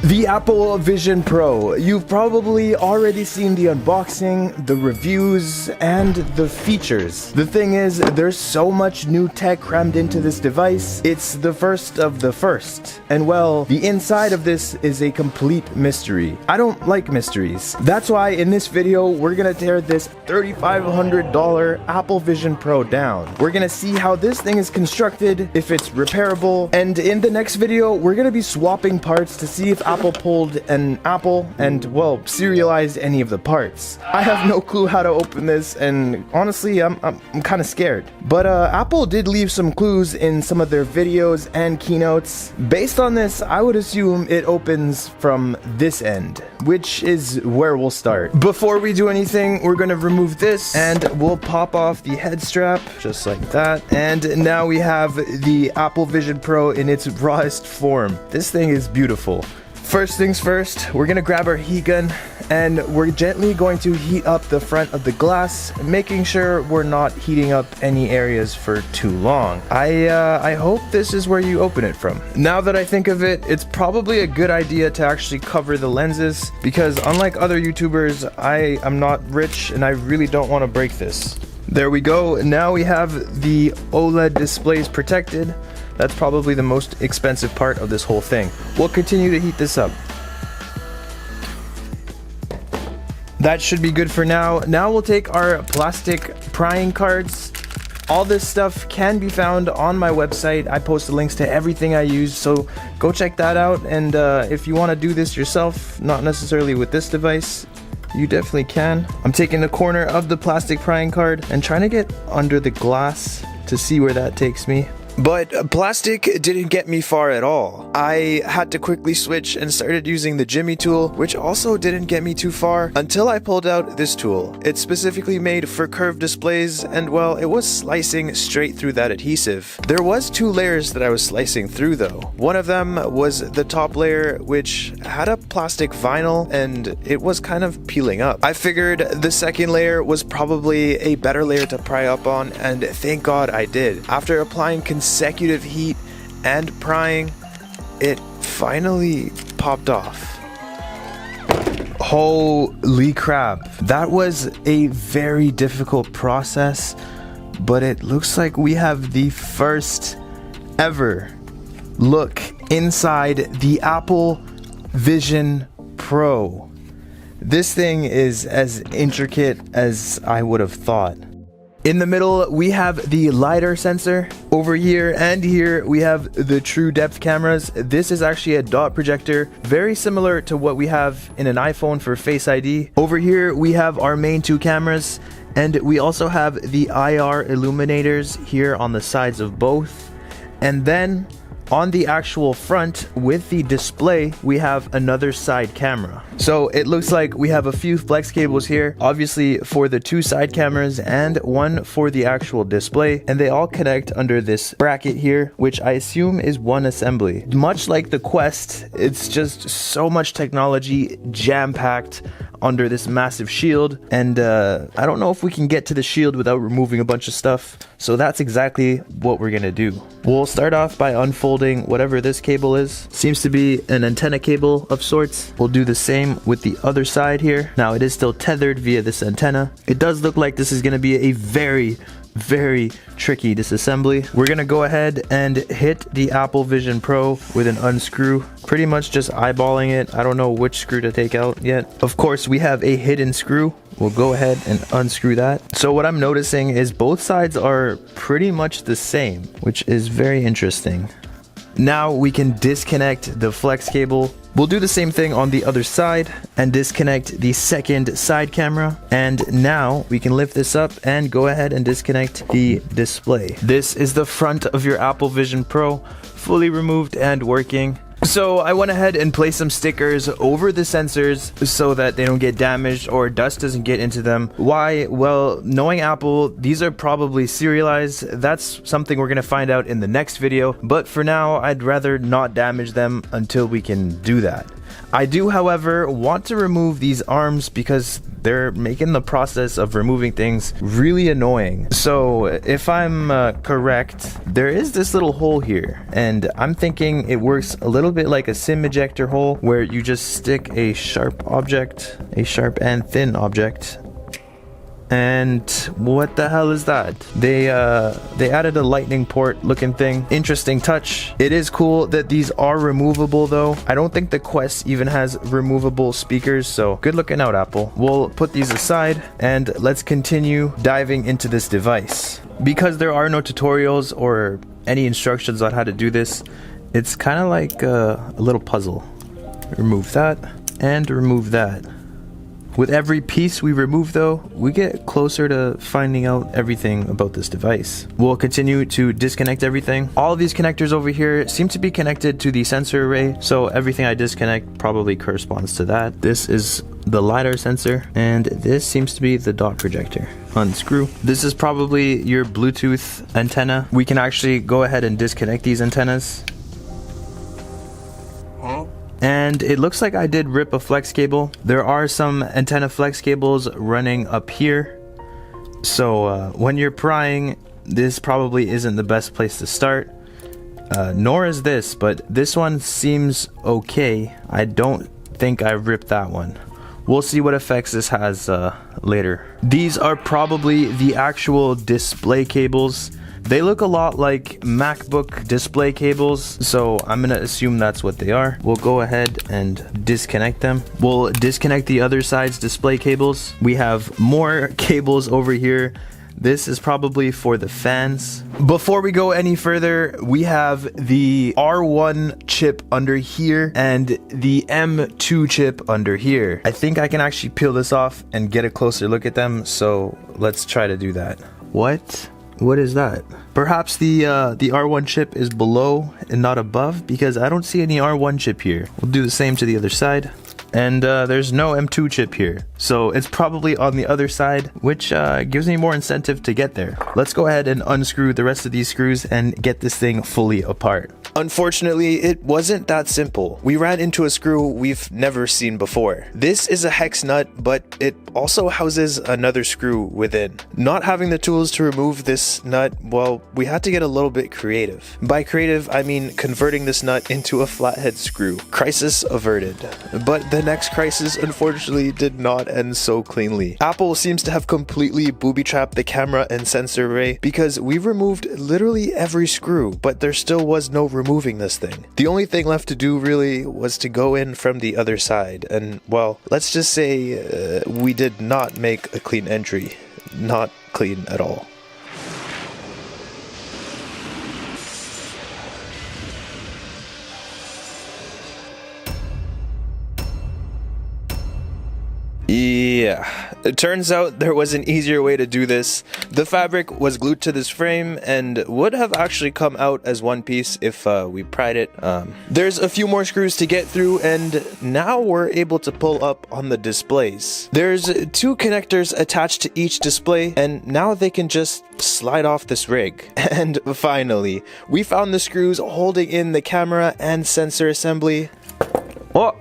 The Apple Vision Pro. You've probably already seen the unboxing, the reviews, and the features. The thing is, there's so much new tech crammed into this device, it's the first of the first. And well, the inside of this is a complete mystery. I don't like mysteries. That's why in this video, we're gonna tear this $3,500 Apple Vision Pro down. We're gonna see how this thing is constructed, if it's repairable, and in the next video, we're gonna be swapping parts to see if Apple pulled an apple and, well, serialized any of the parts. I have no clue how to open this, and honestly, I'm kind of scared. But Apple did leave some clues in some of their videos and keynotes. Based on this, I would assume it opens from this end, which is where we'll start. Before we do anything, we're gonna remove this, and we'll pop off the head strap, just like that. And now we have the Apple Vision Pro in its rawest form. This thing is beautiful. First things first, we're gonna grab our heat gun and we're gently going to heat up the front of the glass, making sure we're not heating up any areas for too long. I hope this is where you open it from. Now that I think of it, it's probably a good idea to actually cover the lenses because unlike other YouTubers, I am not rich and I really don't want to break this. There we go. Now we have the OLED displays protected. That's probably the most expensive part of this whole thing. We'll continue to heat this up. That should be good for now. Now we'll take our plastic prying cards. All this stuff can be found on my website. I post the links to everything I use, so go check that out. And if you want to do this yourself, not necessarily with this device, you definitely can. I'm taking the corner of the plastic prying card and trying to get under the glass to see where that takes me. But plastic didn't get me far at all. I had to quickly switch and started using the Jimmy tool, which also didn't get me too far until I pulled out this tool. It's specifically made for curved displays and, well, it was slicing straight through that adhesive. There was two layers that I was slicing through though. One of them was the top layer, which had a plastic vinyl and it was kind of peeling up. I figured the second layer was probably a better layer to pry up on, and thank God I did. After applying consecutive heat and prying, it finally popped off. Holy crap, that was a very difficult process, but it looks like we have the first ever look inside the Apple Vision Pro. This thing is as intricate as I would have thought. In the middle, we have the LiDAR sensor. Over here and here, we have the true depth cameras. This is actually a dot projector, very similar to what we have in an iPhone for Face ID. Over here, we have our main two cameras, and we also have the IR illuminators here on the sides of both. And then on the actual front with the display, we have another side camera. So it looks like we have a few flex cables here, obviously for the two side cameras and one for the actual display, and they all connect under this bracket here, which I assume is one assembly. Much like the Quest, it's just so much technology jam-packed under this massive shield, and I don't know if we can get to the shield without removing a bunch of stuff, so that's exactly what we're gonna do. We'll start off by unfolding whatever this cable is. Seems to be an antenna cable of sorts. We'll do the same with the other side here. Now it is still tethered via this antenna. It does look like this is gonna be a very tricky disassembly. We're gonna go ahead and hit the Apple Vision Pro with an unscrew, pretty much just eyeballing it. I don't know which screw to take out yet. Of course, we have a hidden screw. We'll go ahead and unscrew that. So what I'm noticing is both sides are pretty much the same, which is very interesting. Now we can disconnect the flex cable. We'll do the same thing on the other side and disconnect the second side camera. And now we can lift this up and go ahead and disconnect the display. This is the front of your Apple Vision Pro, fully removed and working. So I went ahead and placed some stickers over the sensors so that they don't get damaged or dust doesn't get into them. Why? Well, knowing Apple, these are probably serialized. That's something we're gonna find out in the next video. But for now, I'd rather not damage them until we can do that. I do, however, want to remove these arms because they're making the process of removing things really annoying. So if I'm correct, there is this little hole here, and I'm thinking it works a little bit like a sim ejector hole where you just stick a sharp and thin object. And what the hell is that? They added a lightning port looking thing. Interesting touch. It is cool that these are removable though. I don't think the Quest even has removable speakers, so good looking out, Apple. We'll put these aside and let's continue diving into this device. Because there are no tutorials or any instructions on how to do this, it's kind of like a little puzzle. Remove that and remove that. With every piece we remove though, we get closer to finding out everything about this device. We'll continue to disconnect everything. All of these connectors over here seem to be connected to the sensor array, so everything I disconnect probably corresponds to that. This is the LiDAR sensor, and this seems to be the dot projector. Unscrew. This is probably your Bluetooth antenna. We can actually go ahead and disconnect these antennas. And it looks like I did rip a flex cable. There are some antenna flex cables running up here. So when you're prying, this probably isn't the best place to start. Nor is this, but this one seems okay. I don't think I ripped that one. We'll see what effects this has later. These are probably the actual display cables. They look a lot like MacBook display cables, so I'm gonna assume that's what they are. We'll go ahead and disconnect them. We'll disconnect the other side's display cables. We have more cables over here. This is probably for the fans. Before we go any further, we have the R1 chip under here and the M2 chip under here. I think I can actually peel this off and get a closer look at them, so let's try to do that. What is that? Perhaps the R1 chip is below and not above, because I don't see any R1 chip here. We'll do the same to the other side. And there's no M2 chip here, so it's probably on the other side, which gives me more incentive to get there. Let's go ahead and unscrew the rest of these screws and get this thing fully apart. Unfortunately, it wasn't that simple. We ran into a screw we've never seen before. This is a hex nut, but it also houses another screw within. Not having the tools to remove this nut, well, we had to get a little bit creative. By creative, I mean converting this nut into a flathead screw. Crisis averted. But the next crisis, unfortunately, did not end so cleanly. Apple seems to have completely booby-trapped the camera and sensor array because we removed literally every screw, but there still was no removing this thing. The only thing left to do really was to go in from the other side, and well, let's just say we did not make a clean entry. Not clean at all. Yeah, it turns out there was an easier way to do this. The fabric was glued to this frame and would have actually come out as one piece if we pried it. There's a few more screws to get through, and now we're able to pull up on the displays. There's two connectors attached to each display, and now they can just slide off this rig. And finally, we found the screws holding in the camera and sensor assembly. Oh,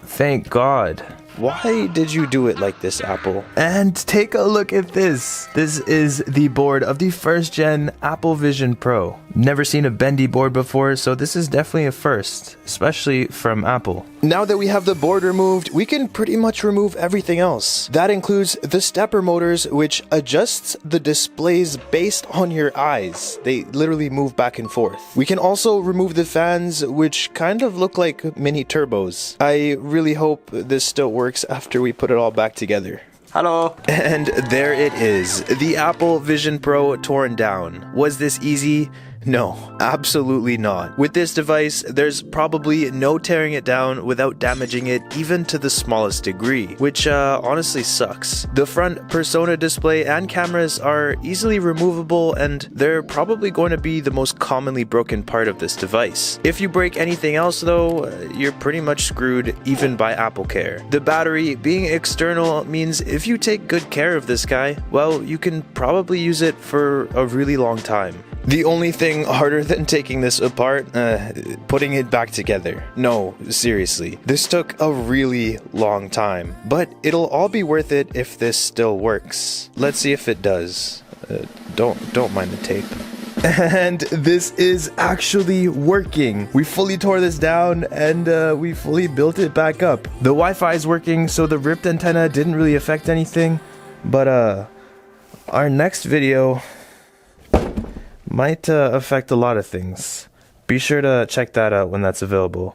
thank God. Why did you do it like this, Apple? And take a look at this. This is the board of the first gen Apple Vision Pro. Never seen a bendy board before, so this is definitely a first, especially from Apple. Now that we have the board removed, we can pretty much remove everything else. That includes the stepper motors, which adjusts the displays based on your eyes. They literally move back and forth. We can also remove the fans, which kind of look like mini turbos. I really hope this still works after we put it all back together. Hello. And there it is, the Apple Vision Pro torn down. Was this easy? No, absolutely not. With this device, there's probably no tearing it down without damaging it even to the smallest degree, which honestly sucks. The front Persona display and cameras are easily removable, and they're probably going to be the most commonly broken part of this device. If you break anything else though, you're pretty much screwed even by AppleCare. The battery being external means if you take good care of this guy, well, you can probably use it for a really long time. The only thing harder than taking this apart, putting it back together. No, seriously. This took a really long time, but it'll all be worth it if this still works. Let's see if it does. Don't mind the tape. And this is actually working. We fully tore this down and we fully built it back up. The Wi-Fi is working, so the ripped antenna didn't really affect anything. But our next video might affect a lot of things. Be sure to check that out when that's available.